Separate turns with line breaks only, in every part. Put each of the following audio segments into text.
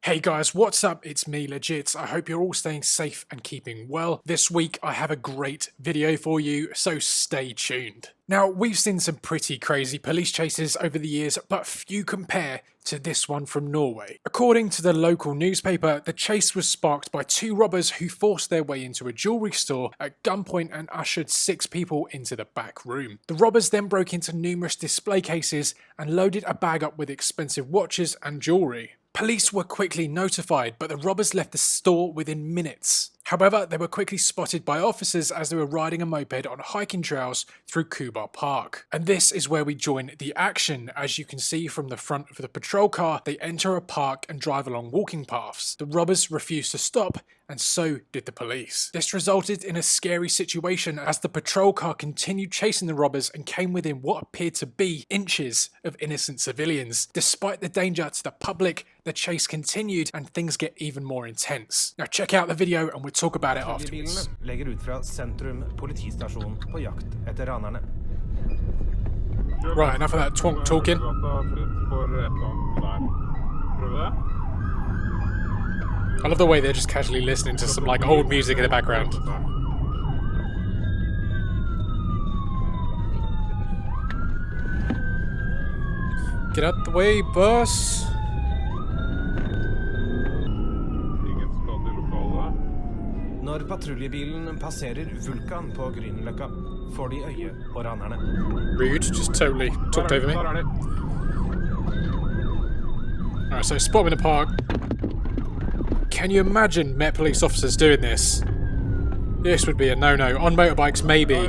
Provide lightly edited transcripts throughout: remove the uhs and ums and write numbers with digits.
Hey guys, what's up? It's me, Legit. I hope you're all staying safe and keeping well. This week I have a great video for you, so stay tuned. Now, we've seen some pretty crazy police chases over the years, but few compare to this one from Norway. According to the local newspaper, the chase was sparked by two robbers who forced their way into a jewellery store at gunpoint and ushered 6 people into the back room. The robbers then broke into numerous display cases and loaded a bag up with expensive watches and jewellery. Police were quickly notified, but the robbers left the store within minutes. However, they were quickly spotted by officers as they were riding a moped on hiking trails through Kubar Park. And this is where we join the action. As you can see from the front of the patrol car, they enter a park and drive along walking paths. The robbers refused to stop, and so did the police. This resulted in a scary situation as the patrol car continued chasing the robbers and came within what appeared to be inches of innocent civilians. Despite the danger to the public, the chase continued and things get even more intense. Now check out the video and we'll talk about it afterwards.
Legger ut fra sentrum politistasjon på jakt etter ranerne.
Right, enough of that twonk talking. I love the way they're just casually listening to some like old music in the background. Get out the way, boss.
Når patruljebilen passerer Vulkan på Grünerløkka, får de øye på ranerne.
Rude, just totally talked over me. Alright, so spot them in the park. Can you imagine Met police officers doing this? This would be a no-no. On motorbikes, maybe.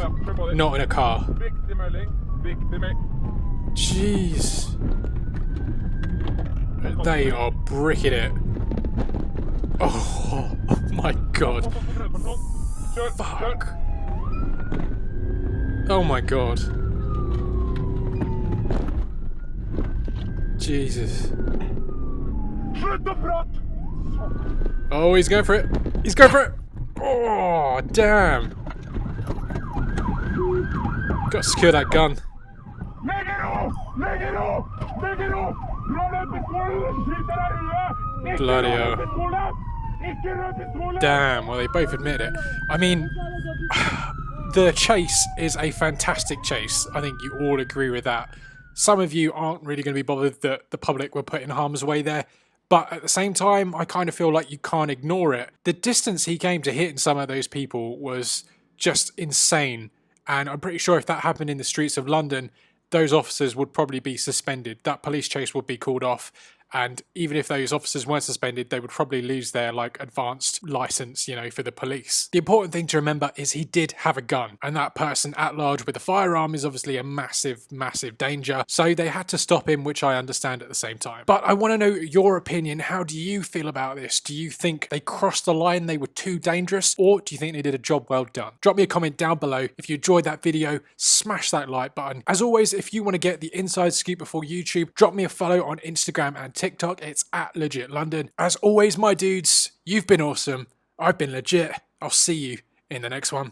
Not in a car. Jeez. They are bricking it. Oh my god. Fuck. Oh my god. Jesus. Oh, he's going for it. He's going for it. Oh, damn. Got to secure that gun. Bloody hell. Damn, well, they both admit it. I mean, the chase is a fantastic chase. I think you all agree with that. Some of you aren't really going to be bothered that the public were put in harm's way there. But at the same time, I kind of feel like you can't ignore it. The distance he came to hitting some of those people was just insane. And I'm pretty sure if that happened in the streets of London, those officers would probably be suspended. That police chase would be called off. And even if those officers weren't suspended, they would probably lose their advanced license, for the police. The important thing to remember is he did have a gun, and that person at large with a firearm is obviously a massive, massive danger. So they had to stop him, which I understand at the same time. But I want to know your opinion. How do you feel about this? Do you think they crossed the line, they were too dangerous, or do you think they did a job well done? Drop me a comment down below. If you enjoyed that video, smash that like button. As always, if you want to get the inside scoop before YouTube, drop me a follow on Instagram and TikTok. It's at Legit London. As always, my dudes, you've been awesome. I've been legit. I'll see you in the next one.